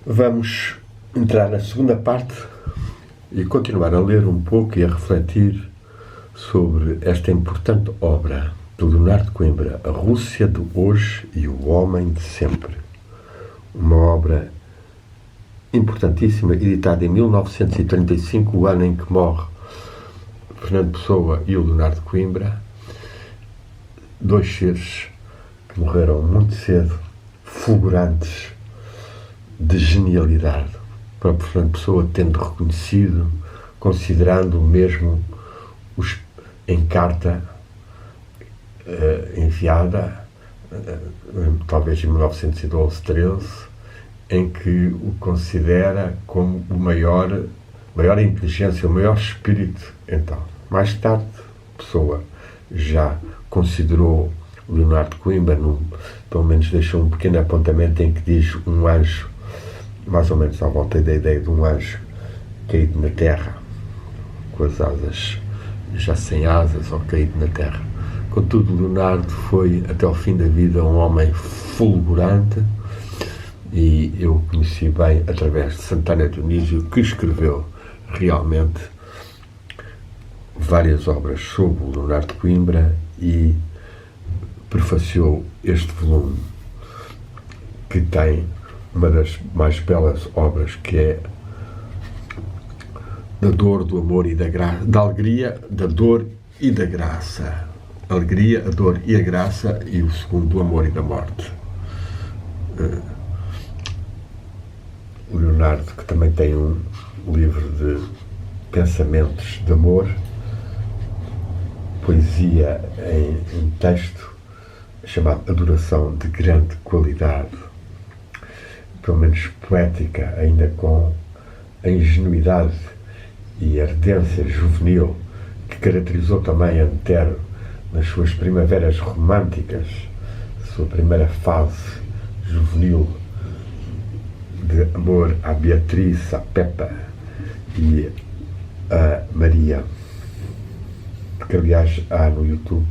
Vamos entrar na segunda parte e continuar a ler um pouco e a refletir sobre esta importante obra de Leonardo de Coimbra, A Rússia de Hoje e o Homem de Sempre. Uma obra importantíssima, editada em 1935, o ano em que morre Fernando Pessoa e o Leonardo de Coimbra, dois seres que morreram muito cedo, fulgurantes, de genialidade. O próprio Fernando Pessoa tendo reconhecido, considerando mesmo em carta enviada, talvez em 1912-13, em que o considera como o maior inteligência, o maior espírito. Então, mais tarde, Pessoa já considerou Leonardo de Coimbra, pelo menos deixou um pequeno apontamento em que diz um anjo, mais ou menos à volta da ideia de um anjo caído na terra, com as asas já sem asas ou caído na terra. Contudo, Leonardo foi até ao fim da vida um homem fulgurante, e eu o conheci bem através de Santana Dionísio, que escreveu realmente várias obras sobre o Leonardo de Coimbra e prefaciou este volume, que tem uma das mais belas obras, que é Da Dor, do Amor e da Graça, da Alegria, da Dor e da Graça. A Alegria, a Dor e a Graça, e o segundo, o Amor e da Morte. O Leonardo, que também tem um livro de pensamentos de amor, poesia em texto, chamado Adoração, de grande qualidade, pelo menos poética, ainda com a ingenuidade e ardência juvenil que caracterizou também Antero nas suas primaveras românticas, sua primeira fase juvenil de amor à Beatriz, à Pepa e a Maria, que aliás há no YouTube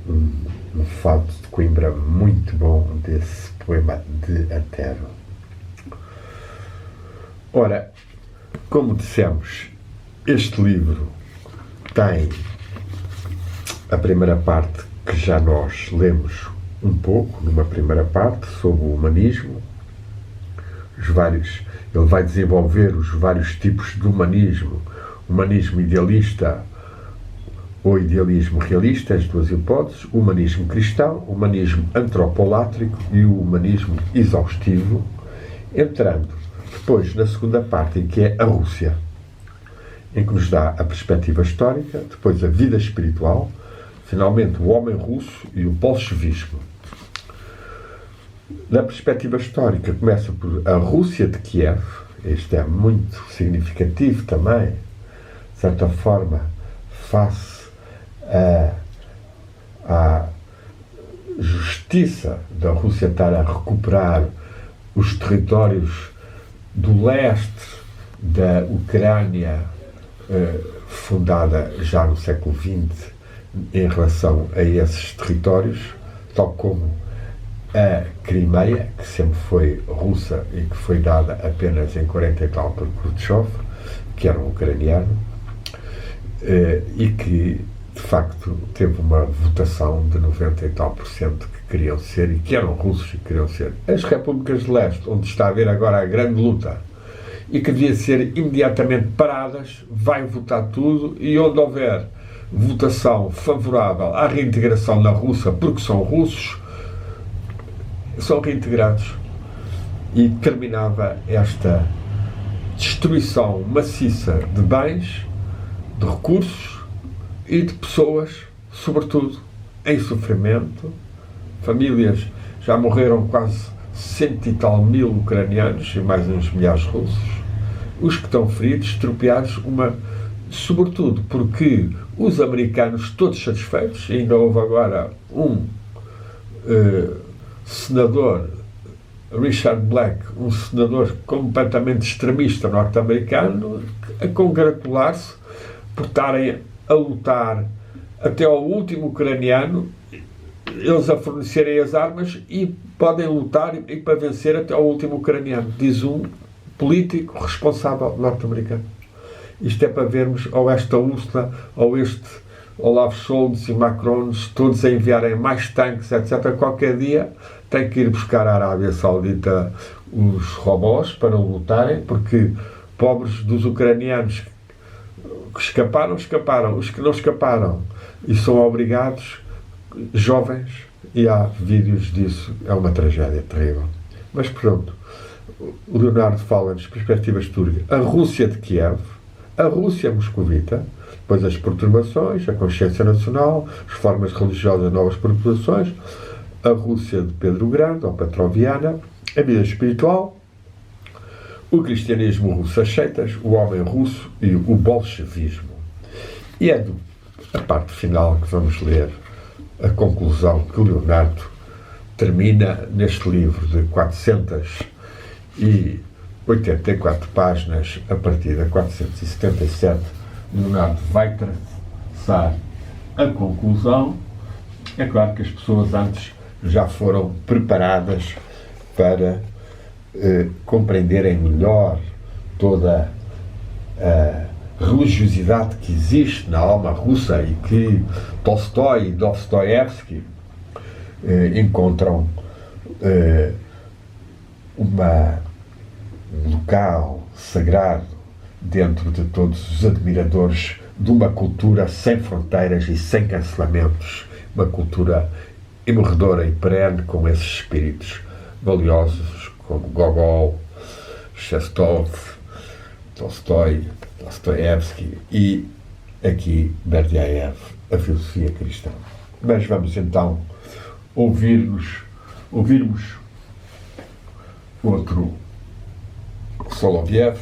um fado de Coimbra muito bom desse poema de Antero. Ora, como dissemos, este livro tem a primeira parte, que já nós lemos um pouco, numa primeira parte, sobre o humanismo. Ele vai desenvolver os vários tipos de humanismo idealista ou idealismo realista, as duas hipóteses, o humanismo cristão, o humanismo antropolátrico e o humanismo exaustivo, entrando depois na segunda parte, em que é a Rússia, em que nos dá a perspectiva histórica, depois a vida espiritual, finalmente o homem russo e o bolchevismo. Na perspectiva histórica, começa por a Rússia de Kiev. Este é muito significativo também, de certa forma, face à justiça da Rússia estar a recuperar os territórios do leste da Ucrânia, fundada já no século XX, em relação a esses territórios, tal como a Crimeia, que sempre foi russa e que foi dada apenas em 40 e tal por Khrushchev, que era um ucraniano, e que de facto teve uma votação de 90 e tal por cento que queriam ser, e que eram russos e que queriam ser. As repúblicas de leste, onde está a haver agora a grande luta e que devia ser imediatamente paradas, vai votar tudo, e onde houver votação favorável à reintegração na Rússia, porque são russos, são reintegrados. E terminava esta destruição maciça de bens, de recursos e de pessoas, sobretudo em sofrimento. Famílias, já morreram quase 100 e tal mil ucranianos e mais uns milhares russos. Os que estão feridos, estropiados, sobretudo porque os americanos, todos satisfeitos, ainda houve agora um senador, Richard Black, um senador completamente extremista norte-americano, a congratular-se por estarem a lutar até ao último ucraniano eles a fornecerem as armas e podem lutar e para vencer até ao último ucraniano, diz um político responsável norte-americano. Isto é para vermos ou esta Ursula ou este Olaf Scholz e Macron todos a enviarem mais tanques, etc. Qualquer dia tem que ir buscar à Arábia Saudita os robôs para lutarem, porque pobres dos ucranianos que escaparam. Os que não escaparam e são obrigados, jovens, e há vídeos disso, é uma tragédia terrível. Mas pronto, o Leonardo fala-nos perspectivas turcas. A Rússia de Kiev, a Rússia moscovita, depois as perturbações, a consciência nacional, as formas religiosas, novas perturbações, a Rússia de Pedro Grande, ou Petroviana, a vida espiritual, o cristianismo russo, as seitas, o homem russo e o bolchevismo. E é a parte final que vamos ler, a conclusão que o Leonardo termina neste livro de 484 páginas, a partir da 477, Leonardo vai traçar a conclusão. É claro que as pessoas antes já foram preparadas para compreenderem melhor toda a religiosidade que existe na alma russa e que Tolstói e Dostoiévski encontram um local sagrado dentro de todos os admiradores de uma cultura sem fronteiras e sem cancelamentos, uma cultura imorredora e perene, com esses espíritos valiosos como Gogol, Chestov, Tolstói, Dostoiévski e aqui Berdyaev, a filosofia cristã. Mas vamos então ouvirmos outro Soloviev.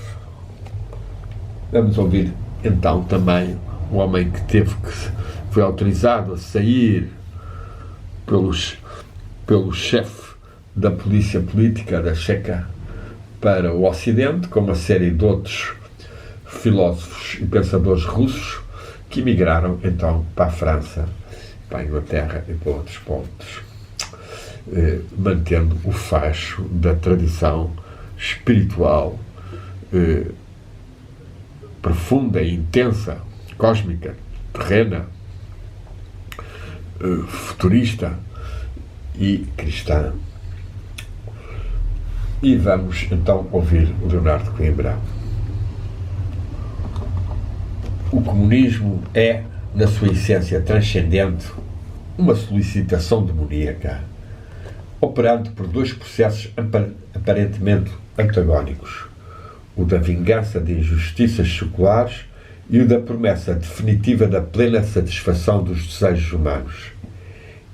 Vamos ouvir então também um homem que foi autorizado a sair pelo chefe da polícia política da Checa para o Ocidente, com uma série de outros filósofos e pensadores russos que emigraram então para a França, para a Inglaterra e para outros pontos, mantendo o facho da tradição espiritual profunda e intensa, cósmica, terrena, futurista e cristã. E vamos então ouvir o Leonardo Coimbra. O comunismo é, na sua essência transcendente, uma solicitação demoníaca, operando por dois processos aparentemente antagónicos: o da vingança de injustiças seculares e o da promessa definitiva da plena satisfação dos desejos humanos.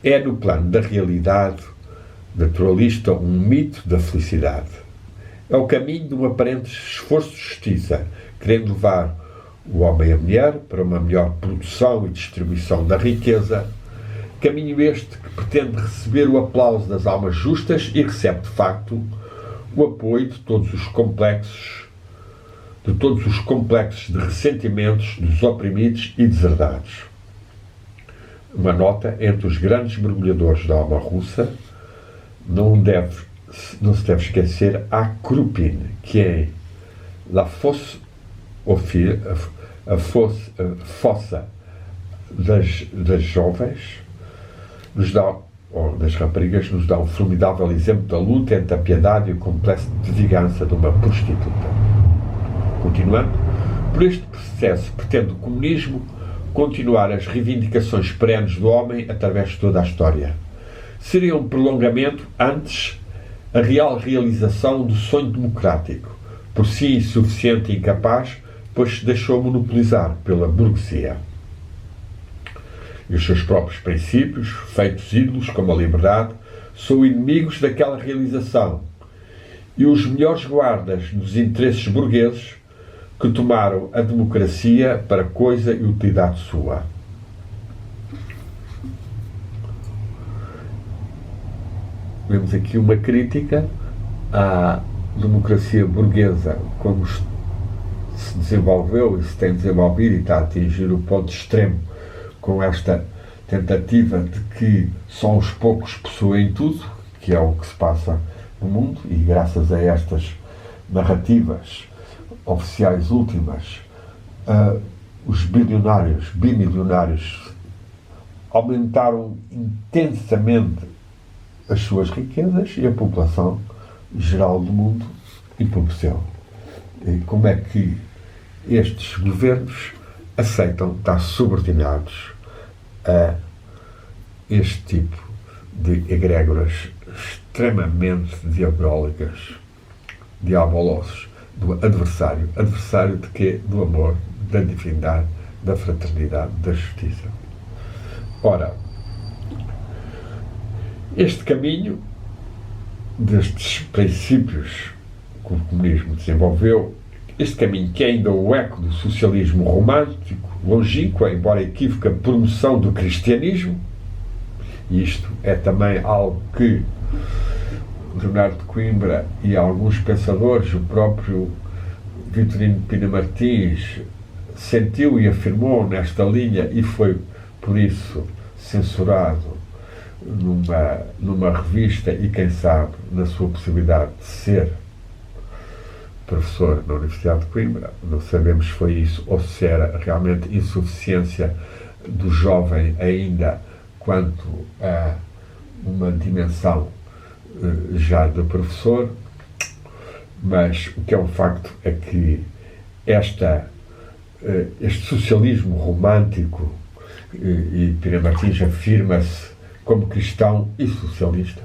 É, no plano da realidade naturalista, um mito da felicidade. É o caminho de um aparente esforço de justiça, querendo levar o homem e a mulher para uma melhor produção e distribuição da riqueza, caminho este que pretende receber o aplauso das almas justas e recebe, de facto, o apoio de todos os complexos de ressentimentos dos oprimidos e deserdados. Uma nota: entre os grandes mergulhadores da alma russa, não se deve esquecer a Krupin, que é a fossa das jovens, nos dá, ou das raparigas, nos dá um formidável exemplo da luta entre a piedade e o complexo de vingança de uma prostituta. Continuando, por este processo pretende o comunismo continuar as reivindicações perenes do homem através de toda a história. Seria um prolongamento, antes, a real realização do sonho democrático, por si insuficiente e incapaz, pois se deixou monopolizar pela burguesia. E os seus próprios princípios, feitos ídolos como a liberdade, são inimigos daquela realização, e os melhores guardas dos interesses burgueses que tomaram a democracia para coisa e utilidade sua. Vemos aqui uma crítica à democracia burguesa, como se desenvolveu e se tem desenvolvido e está a atingir o ponto extremo com esta tentativa de que só os poucos possuem tudo, que é o que se passa no mundo, e graças a estas narrativas oficiais últimas, os bimilionários, aumentaram intensamente as suas riquezas e a população geral do mundo empobreceu. E como é que estes governos aceitam estar subordinados a este tipo de egrégoras extremamente diabolosos, do adversário de quê? Do amor, da divindade, da fraternidade, da justiça. Ora, este caminho destes princípios que o comunismo desenvolveu, este caminho que é ainda o eco do socialismo romântico, longínqua, embora equívoca, promoção do cristianismo, e isto é também algo que Leonardo de Coimbra e alguns pensadores, o próprio Vitorino Pina Martins, sentiu e afirmou nesta linha e foi, por isso, censurado numa revista e, quem sabe, na sua possibilidade de ser professor na Universidade de Coimbra. Não sabemos se foi isso ou se era realmente insuficiência do jovem ainda quanto a uma dimensão já de professor, mas o que é um facto é que este socialismo romântico, e Pina Martins afirma-se como cristão e socialista,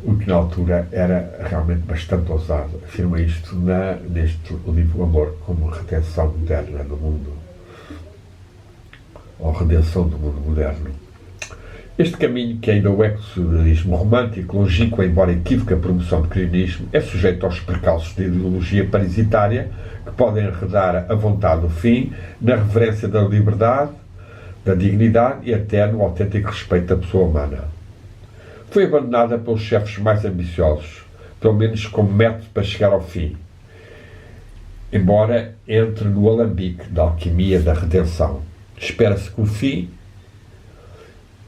o que na altura era realmente bastante ousado. Afirma isto neste livro Amor como redenção moderna do mundo, ou redenção do mundo moderno. Este caminho, que ainda é o eco do socialismo romântico, longínqua, embora equívoca, promoção do cristianismo, é sujeito aos percalços de ideologia parasitária que podem enredar a vontade do fim na reverência da liberdade, da dignidade e até no autêntico respeito da pessoa humana. Foi abandonada pelos chefes mais ambiciosos, pelo menos como método para chegar ao fim, embora entre no alambique da alquimia da redenção. Espera-se que o fim,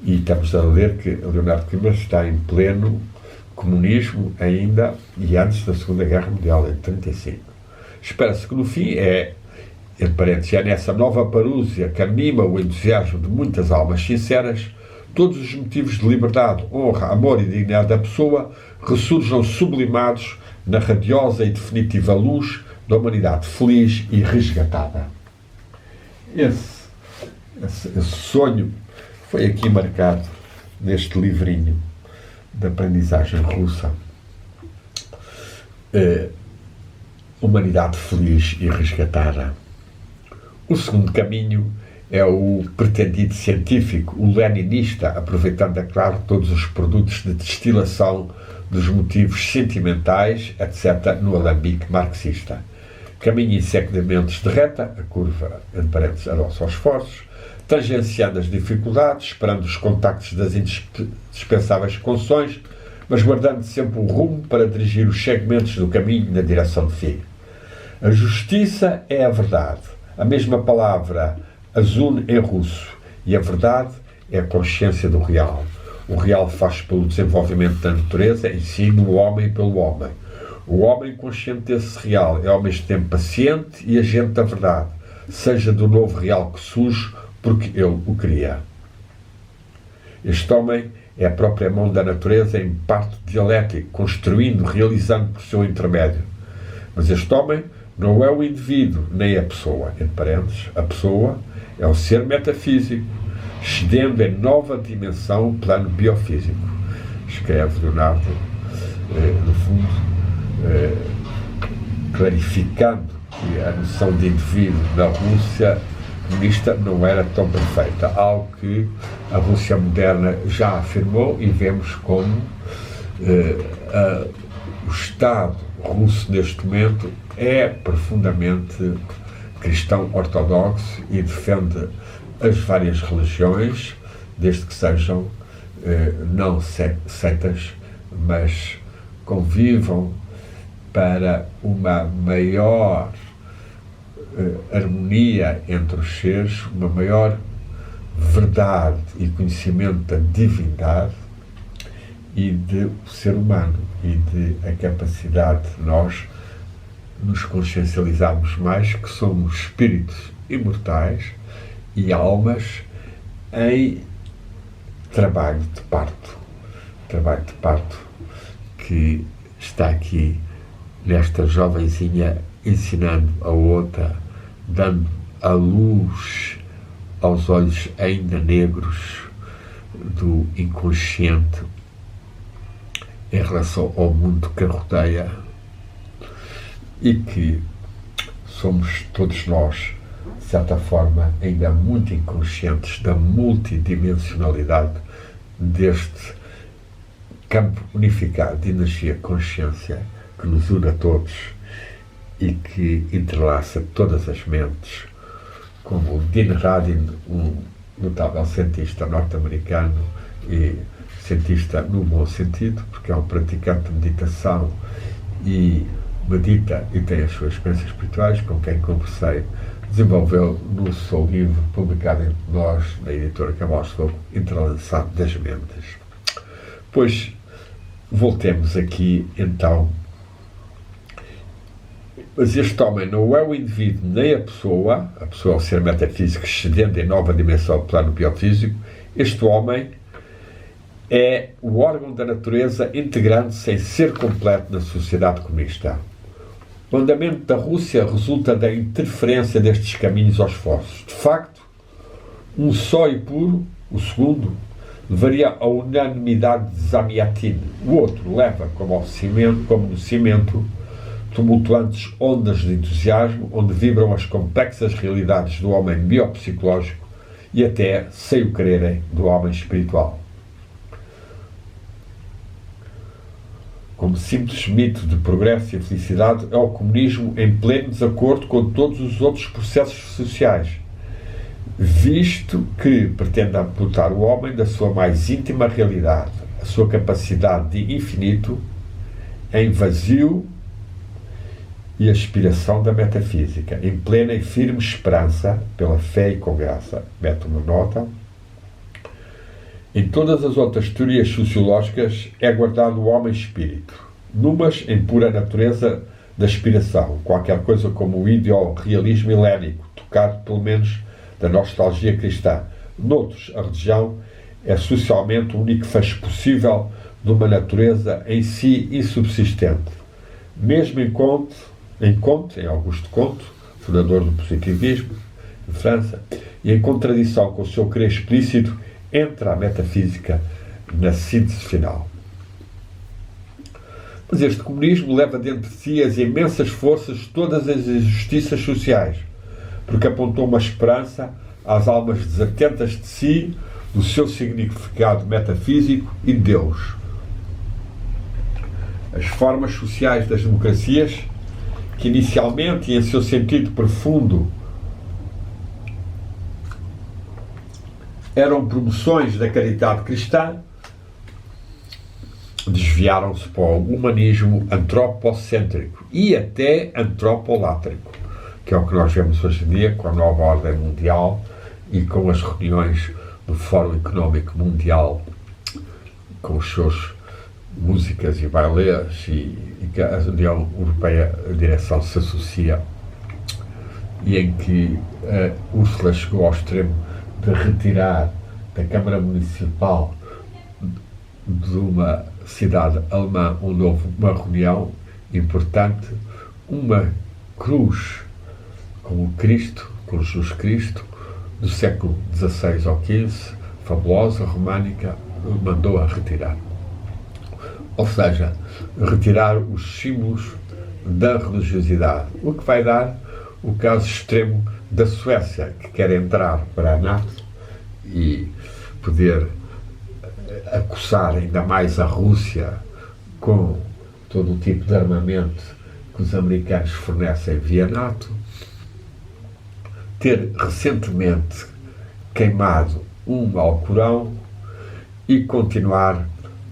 e estamos a ler que Leonardo de Coimbra está em pleno comunismo ainda e antes da Segunda Guerra Mundial, em 1935. Espera-se que no fim entre parênteses, é nessa nova parúzia que anima o entusiasmo de muitas almas sinceras, todos os motivos de liberdade, honra, amor e dignidade da pessoa ressurjam sublimados na radiosa e definitiva luz da humanidade feliz e resgatada. Esse sonho foi aqui marcado neste livrinho de aprendizagem russa. Humanidade feliz e resgatada. O segundo caminho é o pretendido científico, o leninista, aproveitando, é claro, todos os produtos de destilação dos motivos sentimentais, etc., no alambique marxista. Caminho em segmentos de reta, a curva, entre parênteses, adoça aos esforços, tangenciando as dificuldades, esperando os contactos das indispensáveis condições, mas guardando sempre o rumo para dirigir os segmentos do caminho na direção de fim. A justiça é a verdade. A mesma palavra azul em russo, e a verdade é a consciência do real. O real faz pelo desenvolvimento da natureza em si, no homem e pelo homem. O homem consciente desse real é ao mesmo tempo paciente e agente da verdade, seja do novo real que surge porque ele o cria. Este homem é a própria mão da natureza em parte dialético, construindo, realizando por seu intermédio. Mas este homem não é o indivíduo, nem a pessoa. Entre parênteses, a pessoa é o ser metafísico, excedendo em nova dimensão o plano biofísico. Escreve Leonardo, no fundo, clarificando que a noção de indivíduo na Rússia comunista não era tão perfeita, algo que a Rússia moderna já afirmou, e vemos como o Estado russo neste momento é profundamente cristão ortodoxo e defende as várias religiões, desde que sejam não seitas, mas convivam para uma maior harmonia entre os seres, uma maior verdade e conhecimento da divindade e do ser humano e de a capacidade de nós nos consciencializarmos mais que somos espíritos imortais e almas em trabalho de parto que está aqui nesta jovenzinha ensinando a outra, dando a luz aos olhos ainda negros do inconsciente em relação ao mundo que a rodeia e que somos todos nós, de certa forma, ainda muito inconscientes da multidimensionalidade deste campo unificado de energia-consciência que nos une a todos e que entrelaça todas as mentes, como Dean Radin, um notável cientista norte-americano e cientista no bom sentido, porque é um praticante de meditação e medita e tem as suas experiências espirituais, com quem conversei, desenvolveu no seu livro, publicado entre nós, na editora Camões Fogo, Entrelaçado das Mentes. Pois, voltemos aqui, então. Mas este homem não é o indivíduo nem a pessoa é o ser metafísico excedente em nova dimensão do plano biofísico. Este homem é o órgão da natureza integrando-se em ser completo na sociedade comunista. O andamento da Rússia resulta da interferência destes caminhos aos esforços. De facto, um só e puro, o segundo, levaria à unanimidade de Zamiatin. O outro leva, como no cimento, tumultuantes ondas de entusiasmo, onde vibram as complexas realidades do homem biopsicológico e até, sem o quererem, do homem espiritual. Como simples mito de progresso e felicidade, é o comunismo em pleno desacordo com todos os outros processos sociais, visto que pretende amputar o homem da sua mais íntima realidade, a sua capacidade de infinito, em vazio e aspiração da metafísica, em plena e firme esperança, pela fé e com graça. Mete uma nota. Em todas as outras teorias sociológicas é guardado o homem-espírito, numas em pura natureza da aspiração, qualquer coisa como o ideal-realismo helénico, tocado pelo menos da nostalgia cristã. Noutros, a religião é socialmente o único fecho possível de uma natureza em si insubsistente. Mesmo em Auguste Comte, fundador do positivismo, em França, e em contradição com o seu querer explícito, entra a metafísica na síntese final. Mas este comunismo leva dentro de si as imensas forças de todas as injustiças sociais, porque apontou uma esperança às almas desatentas de si, do seu significado metafísico e de Deus. As formas sociais das democracias, que inicialmente, e em seu sentido profundo, eram promoções da caridade cristã, desviaram-se para o humanismo antropocêntrico e até antropolátrico, que é o que nós vemos hoje em dia com a nova ordem mundial e com as reuniões do Fórum Económico Mundial, com os seus músicas e bailês e que a União Europeia, a direção, se associa, e em que Úrsula chegou ao extremo de retirar da Câmara Municipal de uma cidade alemã onde houve uma reunião importante, uma cruz com o Cristo, com Jesus Cristo, do século XVI ao XV, fabulosa, românica, mandou-a retirar. Ou seja, retirar os símbolos da religiosidade, o que vai dar o caso extremo da Suécia, que quer entrar para a NATO e poder acossar ainda mais a Rússia com todo o tipo de armamento que os americanos fornecem via NATO, ter recentemente queimado um Alcorão e continuar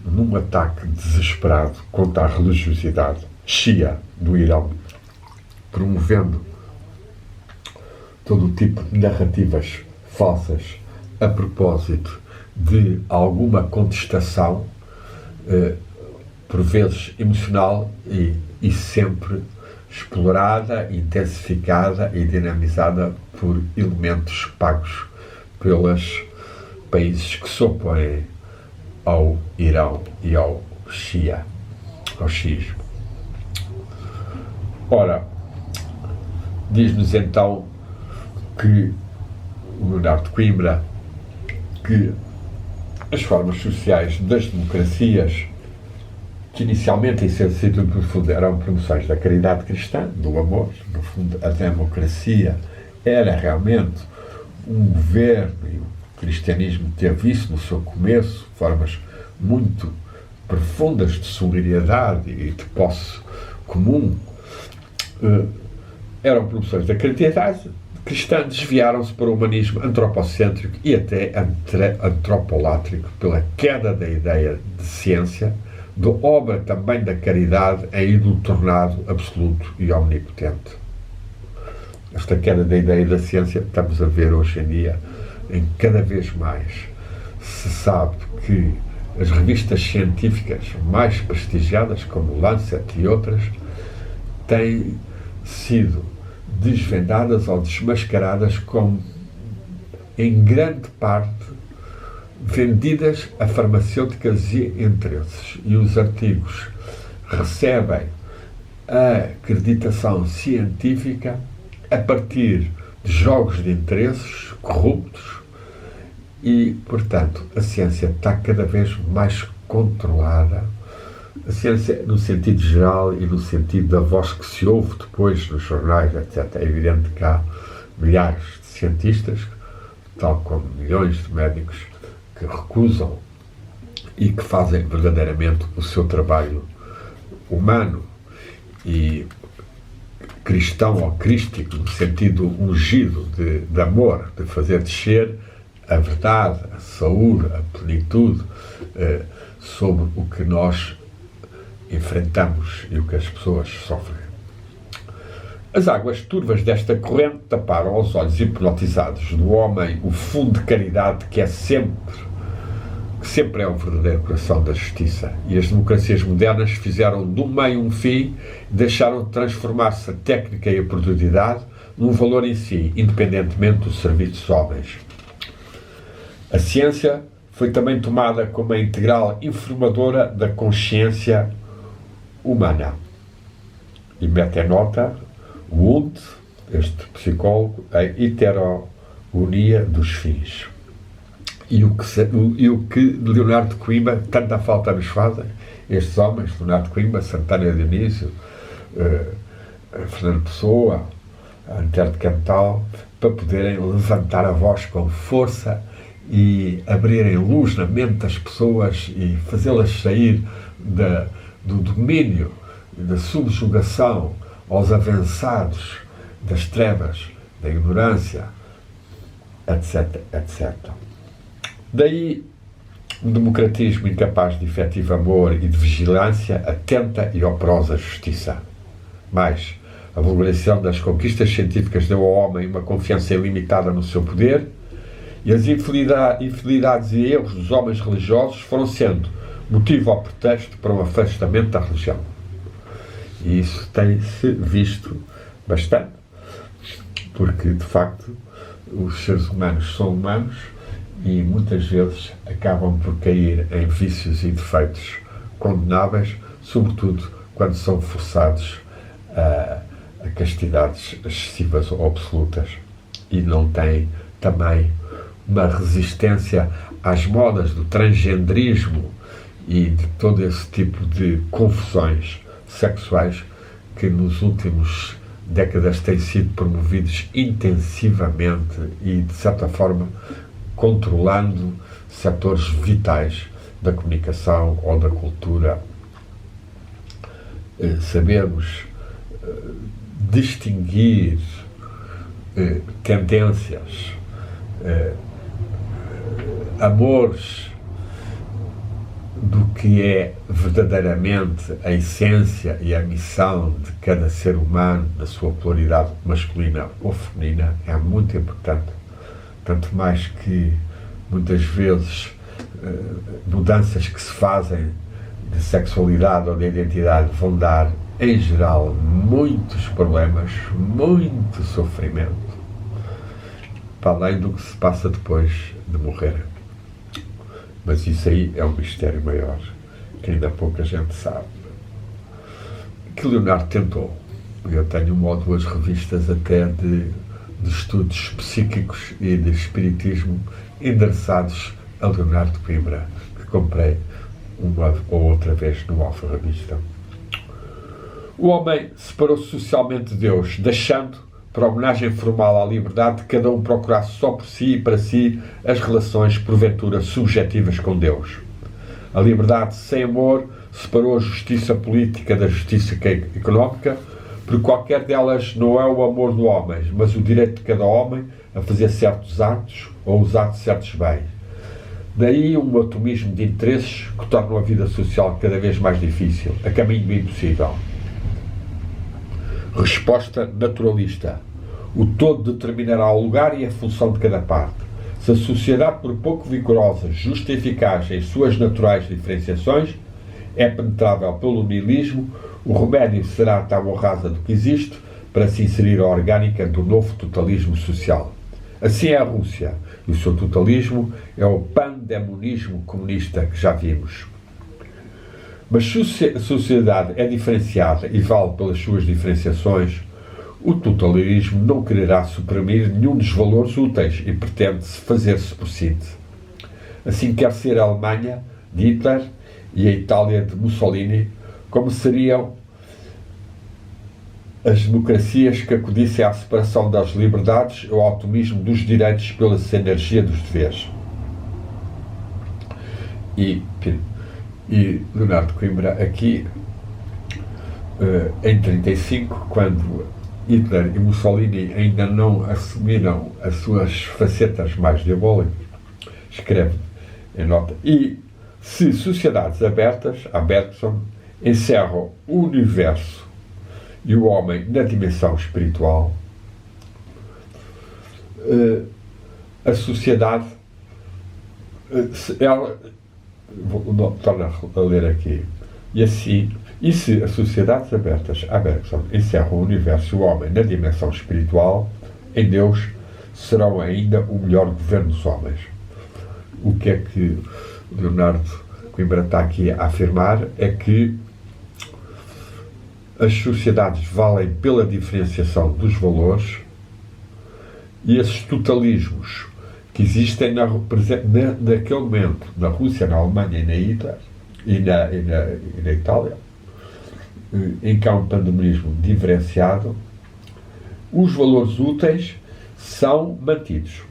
num ataque desesperado contra a religiosidade Shia do Irão, promovendo todo o tipo de narrativas falsas a propósito de alguma contestação, por vezes emocional e sempre explorada, intensificada e dinamizada por elementos pagos pelos países que se opõem ao Irão e ao xiismo. Ora, diz-nos então que o Leonardo Coimbra que as formas sociais das democracias, que inicialmente em seu sentido profundo eram promoções da caridade cristã, do amor, no fundo a democracia era realmente um governo, e o cristianismo teve isso no seu começo, formas muito profundas de solidariedade e de posse comum, eram promoções da caridade cristã, desviaram-se para o humanismo antropocêntrico e até antropolátrico, pela queda da ideia de ciência, da obra também da caridade em ídolo tornado absoluto e omnipotente. Esta queda da ideia da ciência estamos a ver hoje em dia, em cada vez mais se sabe que as revistas científicas mais prestigiadas, como Lancet e outras, têm sido desvendadas ou desmascaradas como, em grande parte, vendidas a farmacêuticas e interesses. E os artigos recebem a acreditação científica a partir de jogos de interesses corruptos e, portanto, a ciência está cada vez mais controlada. A ciência no sentido geral e no sentido da voz que se ouve depois nos jornais, etc. É evidente que há milhares de cientistas, tal como milhões de médicos, que recusam e que fazem verdadeiramente o seu trabalho humano e cristão ou crístico, no sentido ungido de amor, de fazer descer a verdade, a saúde, a plenitude sobre o que nós enfrentamos e o que as pessoas sofrem. As águas turvas desta corrente taparam aos olhos hipnotizados do homem o fundo de caridade que sempre é o verdadeiro coração da justiça. E as democracias modernas fizeram do meio um fim, deixaram de transformar-se a técnica e a produtividade num valor em si, independentemente do serviço dos homens. A ciência foi também tomada como a integral informadora da consciência humana. E mete em nota Wundt, este psicólogo, a heterogonia dos fins. E o que Leonardo Coimbra tanta falta nos fazem, estes homens, Leonardo Coimbra, Santana Dionísio, Fernando Pessoa, Antero de Cantal, para poderem levantar a voz com força e abrirem luz na mente das pessoas e fazê-las sair do domínio, da subjugação aos avançados das trevas, da ignorância, etc, etc. Daí um democratismo incapaz de efetivo amor e de vigilância atenta e operosa justiça. Mais, a vulgarização das conquistas científicas deu ao homem uma confiança ilimitada no seu poder e as infidelidades e erros dos homens religiosos foram sendo motivo ou pretexto para um afastamento da religião. E isso tem-se visto bastante, porque, de facto, os seres humanos são humanos e muitas vezes acabam por cair em vícios e defeitos condenáveis, sobretudo quando são forçados a castidades excessivas ou absolutas e não têm também uma resistência às modas do transgenderismo e de todo esse tipo de confusões sexuais que nos últimos décadas têm sido promovidos intensivamente e, de certa forma, controlando setores vitais da comunicação ou da cultura. Sabemos distinguir tendências, amores do que é verdadeiramente a essência e a missão de cada ser humano na sua polaridade masculina ou feminina é muito importante, tanto mais que muitas vezes mudanças que se fazem de sexualidade ou de identidade vão dar, em geral, muitos problemas, muito sofrimento, para além do que se passa depois de morrer. Mas isso aí é um mistério maior, que ainda pouca gente sabe. Que Leonardo tentou. Eu tenho uma ou duas revistas até de estudos psíquicos e de espiritismo endereçados a Leonardo Coimbra, que comprei uma ou outra vez no Alfa Revista. O homem separou-se socialmente de Deus, deixando, para homenagem formal à liberdade, que cada um procurasse só por si e para si as relações, porventura, subjetivas com Deus. A liberdade sem amor separou a justiça política da justiça económica, porque qualquer delas não é o amor do homem, mas o direito de cada homem a fazer certos atos ou usar de certos bens. Daí um atomismo de interesses que torna a vida social cada vez mais difícil, a caminho do impossível. Resposta naturalista. O todo determinará o lugar e a função de cada parte. Se a sociedade, por pouco vigorosa, justa e eficaz em suas naturais diferenciações, é penetrável pelo niilismo, o remédio será a tábua rasa do que existe para se inserir a orgânica do novo totalismo social. Assim é a Rússia, e o seu totalismo é o pandemonismo comunista que já vimos. Mas se a sociedade é diferenciada e vale pelas suas diferenciações, o totalitarismo não quererá suprimir nenhum dos valores úteis e pretende-se fazer-se por síntese. Assim quer ser a Alemanha de Hitler e a Itália de Mussolini, como seriam as democracias que acudissem à separação das liberdades ou ao atomismo dos direitos pela sinergia dos deveres. E Leonardo Coimbra aqui, em 1935, quando Hitler e Mussolini ainda não assumiram as suas facetas mais diabólicas, escreve em nota: e se sociedades abertas, a Bergson, encerram o universo e o homem na dimensão espiritual, a sociedade, ela, vou tornar a ler aqui, e se as sociedades abertas, a Bergson, encerram o universo e o homem na dimensão espiritual, em Deus serão ainda o melhor governo dos homens. O que é que Leonardo Coimbra está aqui a afirmar é que as sociedades valem pela diferenciação dos valores e esses totalismos que existem naquele momento na Rússia, na Alemanha e na Hitler e na Itália, em que há um pandemonismo diferenciado, os valores úteis são mantidos.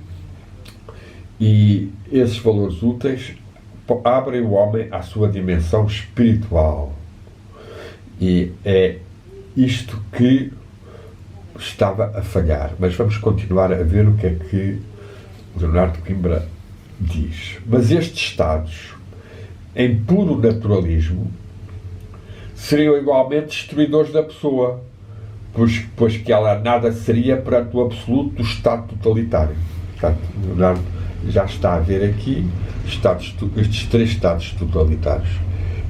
E esses valores úteis abrem o homem à sua dimensão espiritual. E é isto que estava a falhar. Mas vamos continuar a ver o que é que Leonardo Coimbra diz. Mas estes estados, em puro naturalismo, seriam igualmente destruidores da pessoa, pois que ela nada seria perante o absoluto do Estado totalitário. Portanto, Leonardo já está a ver aqui estes três estados totalitários.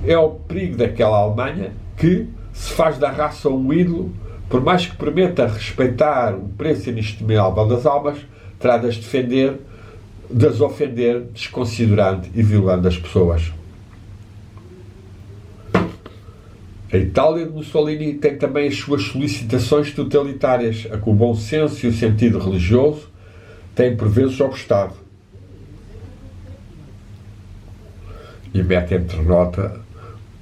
É o perigo daquela Alemanha que se faz da raça um ídolo, por mais que permita respeitar o preço inestimável das almas, terá de as ofender, desconsiderando e violando as pessoas. A Itália de Mussolini tem também as suas solicitações totalitárias, a que o bom senso e o sentido religioso têm por vezes obstado. E mete entre nota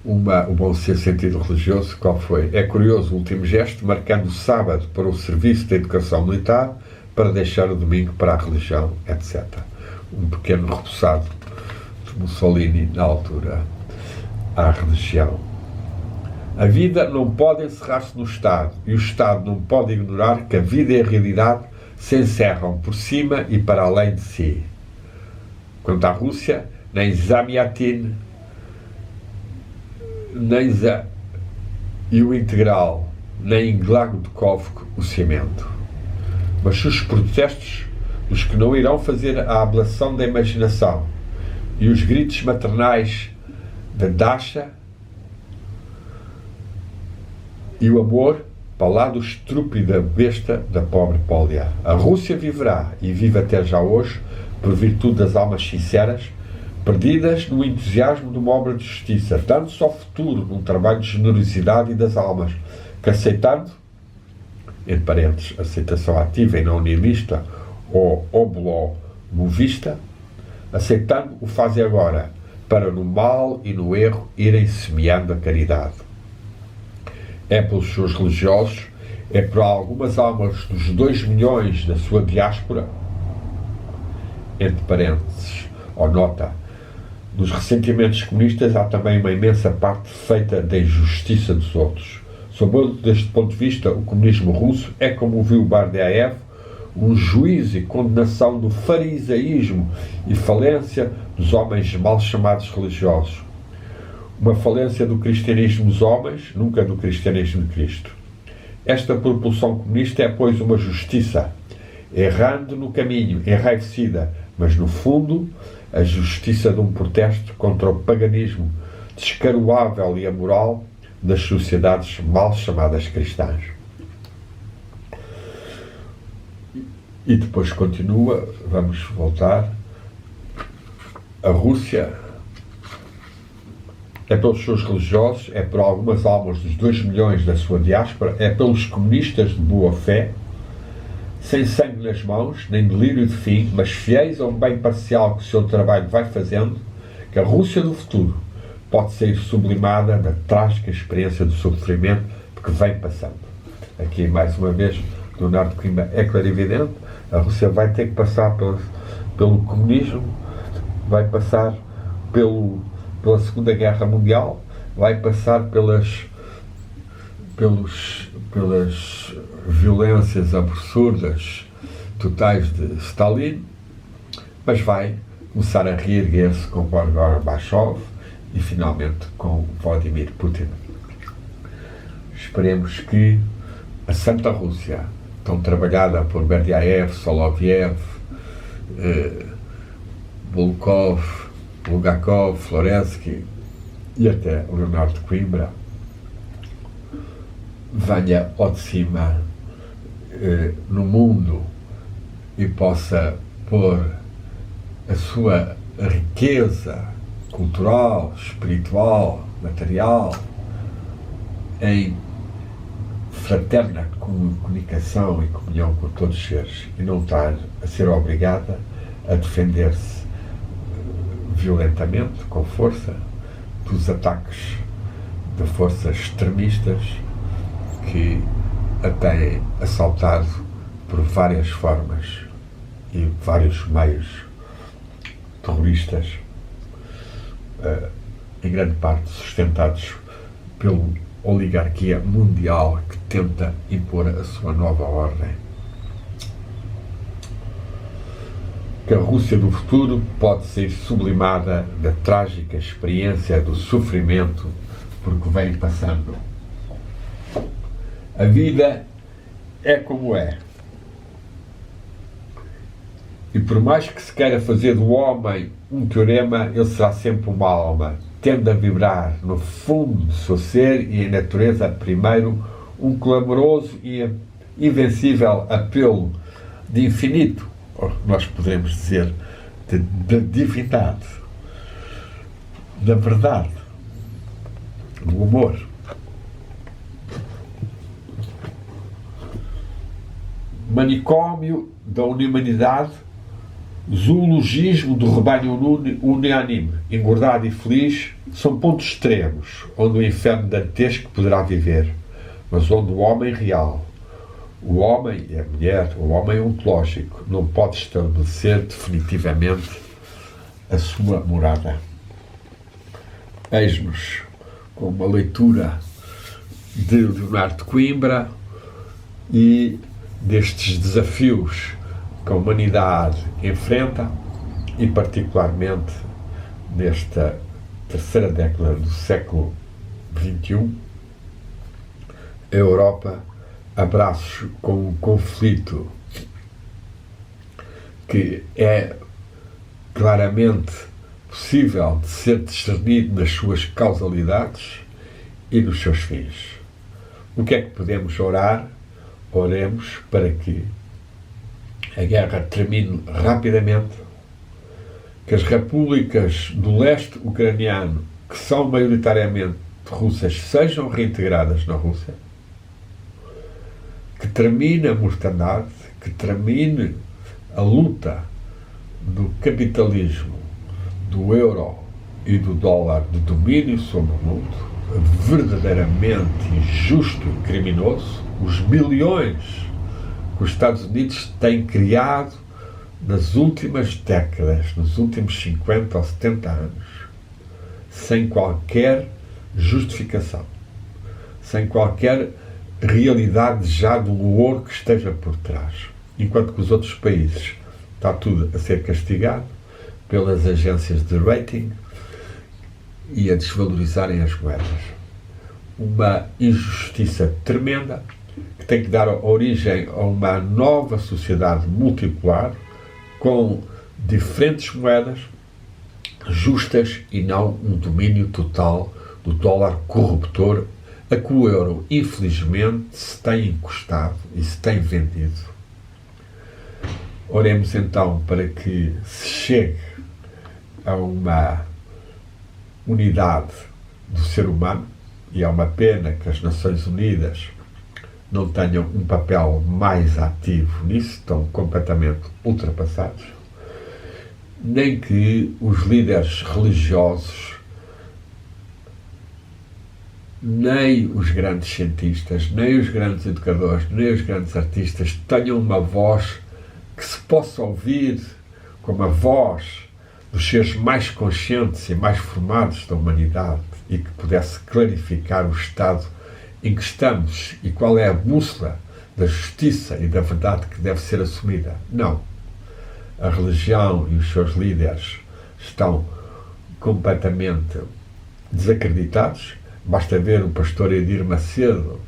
o bom senso e sentido religioso, qual foi? É curioso o último gesto, marcando o sábado para o serviço da educação militar, para deixar o domingo para a religião, etc. Um pequeno repousado de Mussolini, na altura, à religião. A vida não pode encerrar-se no Estado, e o Estado não pode ignorar que a vida e a realidade se encerram por cima e para além de si. Quanto à Rússia, nem Zamiatin, e o integral, nem Glagokov, o cimento. Mas os protestos os que não irão fazer a ablação da imaginação e os gritos maternais da Dasha e o amor para lá do estrúpido da besta da pobre Pólia. A Rússia viverá, e vive até já hoje, por virtude das almas sinceras, perdidas no entusiasmo de uma obra de justiça, dando-se ao futuro num trabalho de generosidade e das almas, que aceitando, entre parênteses, aceitação ativa e não nihilista, ou obló-movista, aceitando o fazem agora, para no mal e no erro irem semeando a caridade. É pelos seus religiosos, é por algumas almas dos 2 milhões da sua diáspora, entre parênteses, ou nota, nos ressentimentos comunistas há também uma imensa parte feita da injustiça dos outros. Sob deste ponto de vista, o comunismo russo é, como viu Bardyaev, um juízo e condenação do farisaísmo e falência dos homens mal chamados religiosos. Uma falência do cristianismo dos homens, nunca do cristianismo de Cristo. Esta propulsão comunista é, pois, uma justiça, errando no caminho, enraivecida, mas, no fundo, a justiça de um protesto contra o paganismo descaroável e amoral das sociedades mal chamadas cristãs. E depois continua, vamos voltar. A Rússia é pelos seus religiosos, é por algumas almas dos 2 milhões da sua diáspora, é pelos comunistas de boa fé, sem sangue nas mãos, nem delírio de fim, mas fiéis a um bem parcial que o seu trabalho vai fazendo, que a Rússia do futuro pode ser sublimada da trágica experiência do sofrimento que vem passando. Aqui, mais uma vez, Leonardo Coimbra é clarividente, a Rússia vai ter que passar pelo comunismo, vai passar pela Segunda Guerra Mundial, vai passar pelas violências absurdas totais de Stalin, mas vai começar a reerguer-se com Gorbachev e finalmente com Vladimir Putin. Esperemos que a Santa Rússia, tão trabalhada por Berdyaev, Soloviev, Bulgakov, Florensky e até Leonardo Coimbra, venha ao de cima no mundo e possa pôr a sua riqueza cultural, espiritual, material em fraterna comunicação e comunhão com todos os seres e não estar a ser obrigada a defender-se violentamente, com força, dos ataques de forças extremistas que a têm assaltado por várias formas e vários meios terroristas, em grande parte sustentados pela oligarquia mundial que tenta impor a sua nova ordem. Que a Rússia do futuro pode ser sublimada da trágica experiência do sofrimento por que vem passando. A vida é como é. E por mais que se queira fazer do homem um teorema, ele será sempre uma alma, tende a vibrar no fundo do seu ser e em natureza primeiro um clamoroso e invencível apelo de infinito, ou nós podemos dizer da divindade, da verdade, do amor. Manicômio da humanidade, zoologismo do rebanho unânime, engordado e feliz, são pontos extremos onde o inferno dantesco poderá viver, mas onde o homem real, o homem e a mulher, o homem ontológico, não pode estabelecer definitivamente a sua morada. Eis-nos com uma leitura de Leonardo Coimbra e destes desafios que a humanidade enfrenta e particularmente nesta terceira década do século XXI, a Europa abraça com um conflito que é claramente possível de ser discernido nas suas causalidades e nos seus fins. O que é que podemos orar? Oremos para que a guerra termine rapidamente, que as repúblicas do leste ucraniano, que são maioritariamente russas, sejam reintegradas na Rússia, que termine a mortandade, que termine a luta do capitalismo, do euro e do dólar de domínio sobre o mundo, verdadeiramente injusto e criminoso, os bilhões que os Estados Unidos têm criado nas últimas décadas, nos últimos 50 ou 70 anos, sem qualquer justificação, sem qualquer realidade já do ouro que esteja por trás, enquanto que os outros países está tudo a ser castigado pelas agências de rating e a desvalorizarem as moedas. Uma injustiça tremenda que tem que dar origem a uma nova sociedade multipolar com diferentes moedas justas e não um domínio total do dólar corruptor a que o euro, infelizmente, se tem encostado e se tem vendido. Oremos então para que se chegue a uma unidade do ser humano, e é uma pena que as Nações Unidas não tenham um papel mais ativo nisso, estão completamente ultrapassados, nem que os líderes religiosos, nem os grandes cientistas, nem os grandes educadores, nem os grandes artistas tenham uma voz que se possa ouvir como a voz dos seres mais conscientes e mais formados da humanidade e que pudesse clarificar o estado em que estamos e qual é a bússola da justiça e da verdade que deve ser assumida. Não. A religião e os seus líderes estão completamente desacreditados. Basta ver o pastor Edir Macedo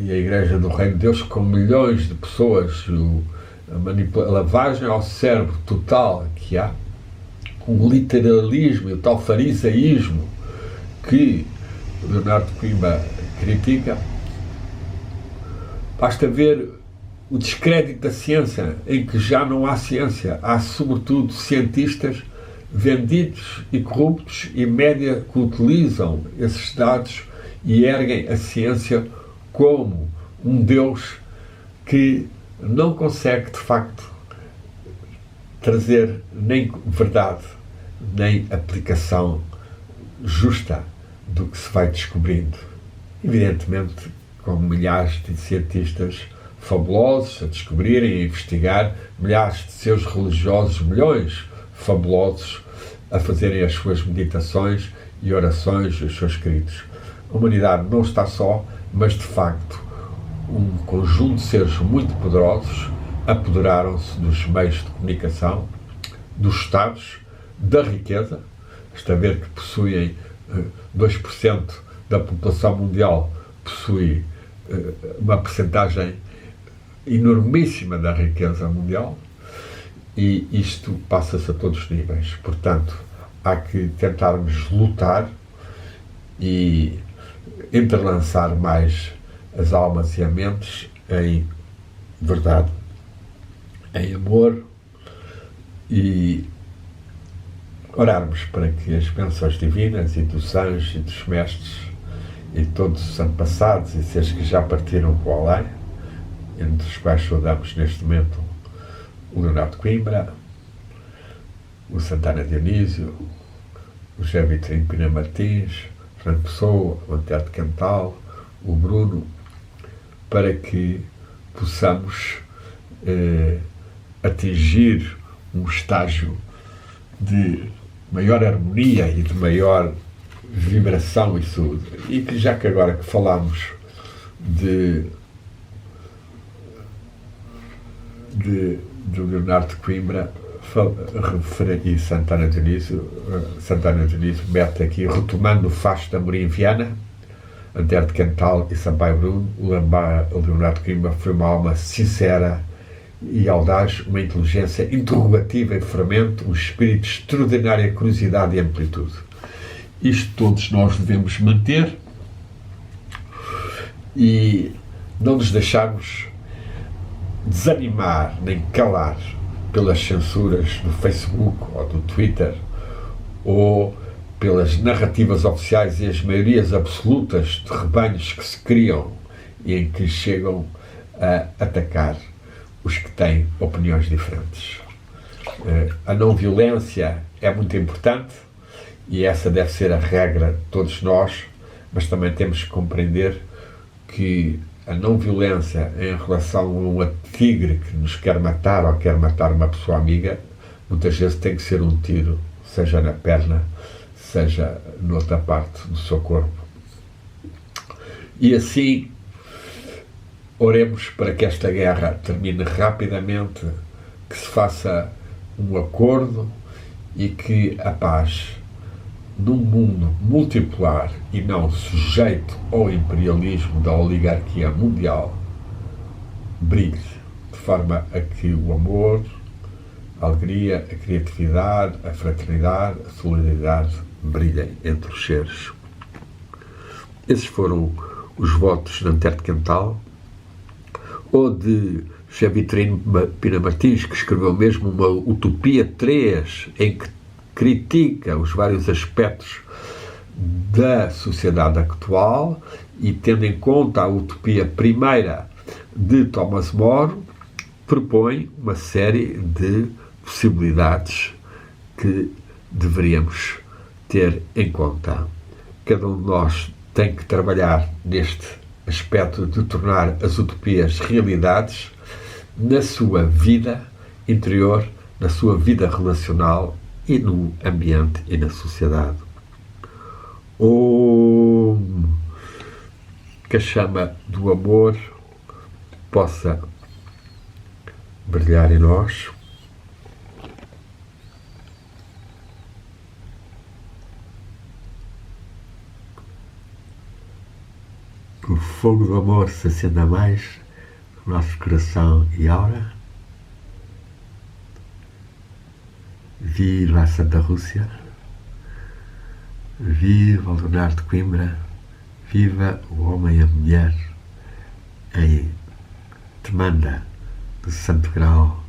e a Igreja do Reino de Deus com milhões de pessoas, a lavagem ao cérebro total que há, o literalismo e o tal farisaísmo que Leonardo Coimbra critica. Basta ver o descrédito da ciência, em que já não há ciência, há sobretudo cientistas vendidos e corruptos e média que utilizam esses dados e erguem a ciência como um Deus que não consegue de facto trazer nem verdade, nem aplicação justa do que se vai descobrindo. Evidentemente, com milhares de cientistas fabulosos a descobrirem e a investigar, milhares de seus religiosos, milhões fabulosos a fazerem as suas meditações e orações, os seus escritos. A humanidade não está só, mas de facto um conjunto de seres muito poderosos apoderaram-se dos meios de comunicação, dos Estados, da riqueza. Basta ver que possuem 2% da população mundial, possui uma percentagem enormíssima da riqueza mundial, e isto passa-se a todos os níveis. Portanto, há que tentarmos lutar e entrelaçar mais as almas e as mentes em verdade, em amor, e orarmos para que as bênçãos divinas e dos anjos e dos mestres e todos os antepassados e seres que já partiram para o além, entre os quais saudamos neste momento o Leonardo Coimbra, o Santana Dionísio, o José Vitorino Pina Martins, o Fernando Pessoa, o Antero de Cantal, o Bruno, para que possamos atingir um estágio de maior harmonia e de maior vibração e saúde. E que já que agora que falámos do Leonardo Coimbra e Santana Dionísio mete aqui, retomando o fasto da Amorim Viana, Antero de Cantal e Sampaio Bruno, o Leonardo Coimbra foi uma alma sincera e audaz, uma inteligência interrogativa e fermento, um espírito de extraordinária curiosidade e amplitude. Isto todos nós devemos manter e não nos deixarmos desanimar nem calar pelas censuras do Facebook ou do Twitter ou pelas narrativas oficiais e as maiorias absolutas de rebanhos que se criam e em que chegam a atacar os que têm opiniões diferentes. A não violência é muito importante e essa deve ser a regra de todos nós, mas também temos que compreender que a não violência em relação a um tigre que nos quer matar ou quer matar uma pessoa amiga, muitas vezes tem que ser um tiro, seja na perna, seja noutra parte do seu corpo. E assim, oremos para que esta guerra termine rapidamente, que se faça um acordo e que a paz, num mundo multipolar e não sujeito ao imperialismo da oligarquia mundial, brilhe, de forma a que o amor, a alegria, a criatividade, a fraternidade, a solidariedade brilhem entre os seres. Esses foram os votos de Antero Quental, ou de José Vitorino Pina Martins, que escreveu mesmo uma Utopia 3, em que critica os vários aspectos da sociedade atual e, tendo em conta a utopia primeira de Thomas More, propõe uma série de possibilidades que deveríamos ter em conta. Cada um de nós tem que trabalhar neste aspecto de tornar as utopias realidades na sua vida interior, na sua vida relacional e no ambiente e na sociedade. Que a chama do amor possa brilhar em nós. Que o fogo do amor se acenda mais no nosso coração e aura. Viva a Santa Rússia, viva o Leonardo de Coimbra, viva o homem e a mulher em demanda do santo grau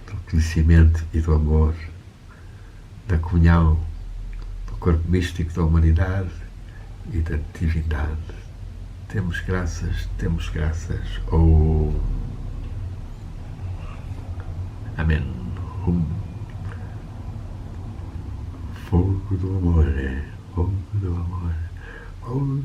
do conhecimento e do amor, da comunhão do corpo místico da humanidade e da divindade. Temos graças. Amém. Fogo do amor, fogo do amor, fogo